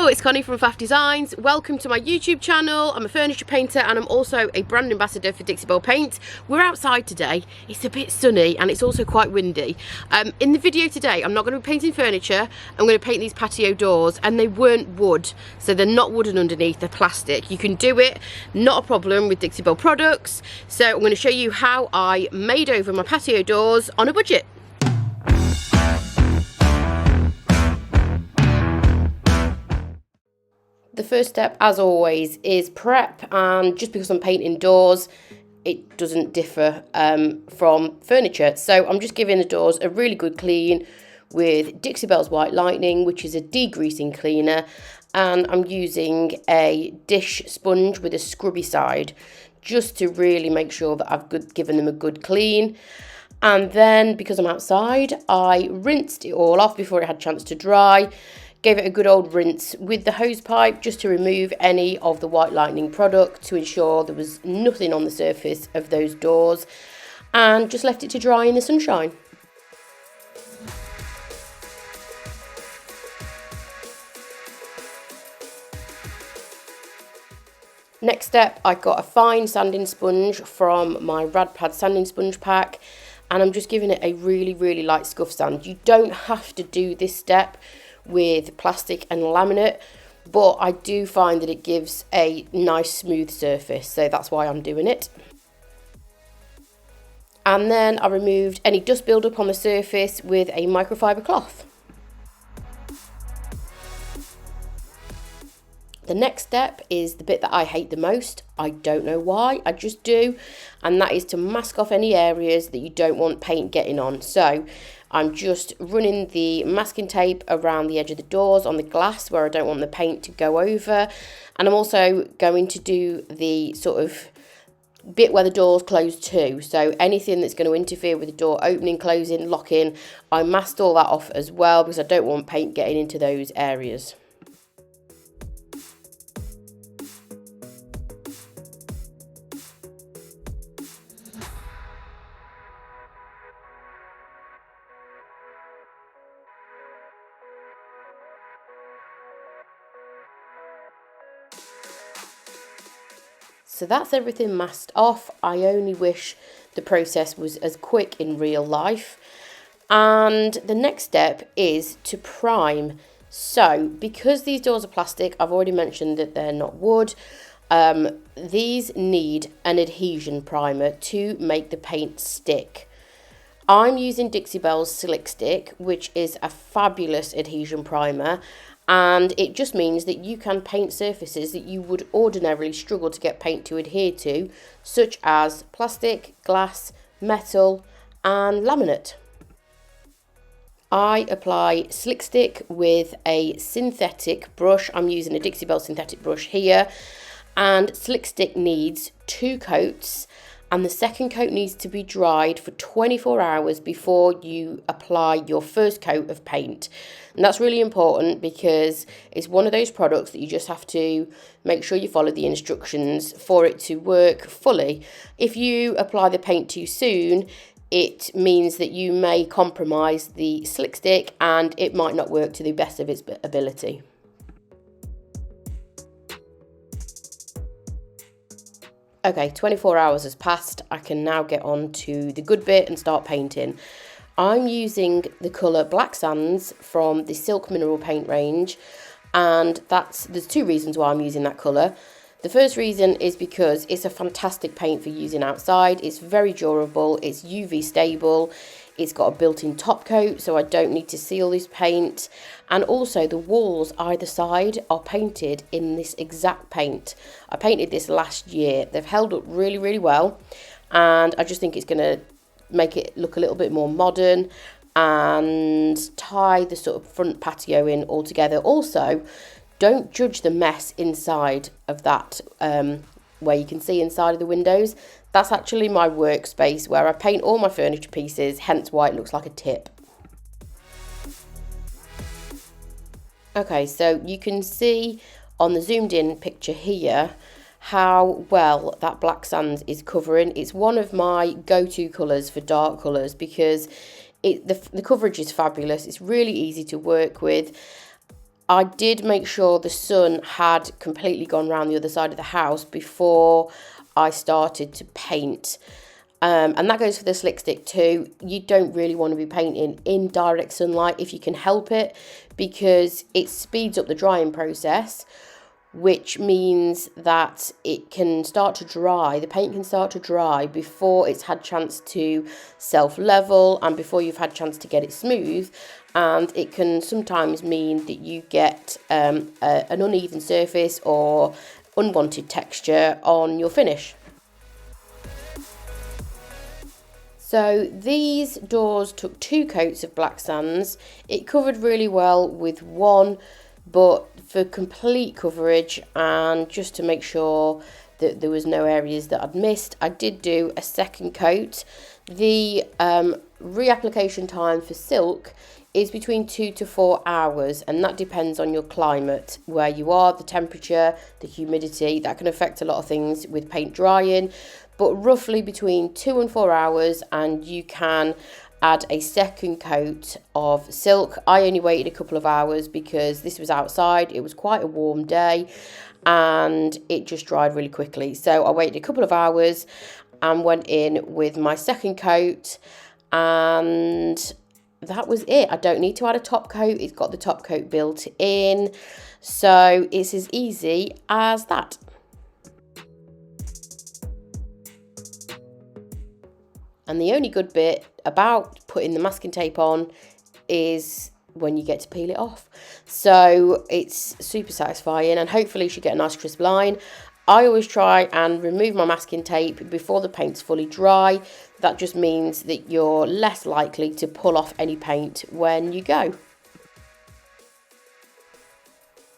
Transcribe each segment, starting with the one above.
Hello, it's Connie from Faff Designs. Welcome to my YouTube channel. I'm a furniture painter and I'm also a brand ambassador for Dixie Belle Paint. We're outside today. It's a bit sunny and it's also quite windy. In the video today, I'm not going to be painting furniture. I'm going to paint these patio doors, and they weren't wood, so they're not wooden underneath, they're plastic. You can do it, not a problem, with Dixie Belle products. So I'm going to show you how I made over my patio doors on a budget. The first step, as always, is prep, and just because I'm painting doors, it doesn't differ from furniture. So I'm just giving the doors a really good clean with Dixie Belle's White Lightning, which is a degreasing cleaner, and I'm using a dish sponge with a scrubby side, just to really make sure that I've given them a good clean. And then, because I'm outside, I rinsed it all off before it had a chance to dry. Gave it a good old rinse with the hose pipe just to remove any of the White Lightning product, to ensure there was nothing on the surface of those doors, and just left it to dry in the sunshine. Next step, I got a fine sanding sponge from my Radpad sanding sponge pack, and I'm just giving it a really light scuff sand. You don't have to do this step with plastic and laminate, but I do find that it gives a nice smooth surface, so that's why I'm doing it. And then I removed any dust buildup on the surface with a microfiber cloth. The next step is the bit that I hate the most. I don't know why, I just do, and that is to mask off any areas that you don't want paint getting on. So I'm just running the masking tape around the edge of the doors on the glass where I don't want the paint to go over, and I'm also going to do the sort of bit where the doors close too. So anything that's going to interfere with the door opening, closing, locking, I masked all that off as well, because I don't want paint getting into those areas. So that's everything masked off. I only wish the process was as quick in real life. And the next step is to prime. So because these doors are plastic, I've already mentioned that they're not wood. These need an adhesion primer to make the paint stick. I'm using Dixie Belle's Slick Stick, which is a fabulous adhesion primer. And it just means that you can paint surfaces that you would ordinarily struggle to get paint to adhere to, such as plastic, glass, metal and laminate. I apply Slick Stick with a synthetic brush. I'm using a Dixie Belle synthetic brush here, and Slick Stick needs 2 coats, and the second coat needs to be dried for 24 hours before you apply your first coat of paint. And that's really important, because it's one of those products that you just have to make sure you follow the instructions for it to work fully. If you apply the paint too soon, it means that you may compromise the Slick Stick and it might not work to the best of its ability. Okay, 24 hours has passed. I can now get on to the good bit and start painting. I'm using the colour Black Sands from the Silk Mineral Paint range, and there's 2 reasons why I'm using that colour. The first reason is because it's a fantastic paint for using outside. It's very durable, it's UV stable, it's got a built-in top coat, so I don't need to seal this paint. And also the walls either side are painted in this exact paint. I painted this last year. They've held up really well, and I just think it's going to make it look a little bit more modern and tie the sort of front patio in all together. Also, don't judge the mess inside of that, where you can see inside of the windows. That's actually my workspace where I paint all my furniture pieces, hence why it looks like a tip. Okay, so you can see on the zoomed in picture here how well that Black Sands is covering. It's one of my go-to colours for dark colours, because the coverage is fabulous. It's really easy to work with. I did make sure the sun had completely gone around the other side of the house before I started to paint. And that goes for the slick stick too. You don't really want to be painting in direct sunlight if you can help it, because it speeds up the drying process, which means that it can start to dry, the paint can start to dry before it's had chance to self-level and before you've had chance to get it smooth, and it can sometimes mean that you get an uneven surface or unwanted texture on your finish. So these doors took 2 coats of black sands. It covered really well with one, but for complete coverage and just to make sure that there was no areas that I'd missed, I did do a second coat. The reapplication time for silk is between 2 to 4 hours, and that depends on your climate, where you are, the temperature, the humidity. That can affect a lot of things with paint drying, but roughly between 2 and 4 hours, and you can add a second coat of silk. I only waited a couple of hours because this was outside, it was quite a warm day and it just dried really quickly. So I waited a couple of hours and went in with my second coat, and that was it. I don't need to add a top coat, it's got the top coat built in, so it's as easy as that. And the only good bit about putting the masking tape on is when you get to peel it off. So it's super satisfying, and hopefully you should get a nice crisp line. I always try and remove my masking tape before the paint's fully dry. That just means that you're less likely to pull off any paint when you go.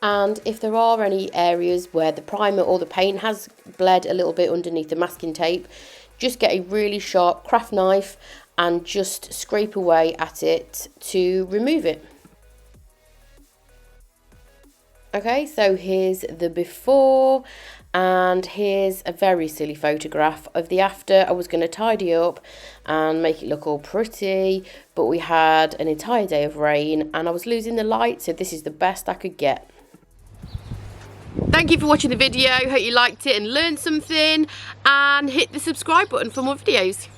And if there are any areas where the primer or the paint has bled a little bit underneath the masking tape, just get a really sharp craft knife and just scrape away at it to remove it. Okay, so here's the before, and here's a very silly photograph of the after. I was going to tidy up and make it look all pretty, but we had an entire day of rain and I was losing the light, so this is the best I could get. Thank you for watching the video. Hope you liked it and learned something, and hit the subscribe button for more videos.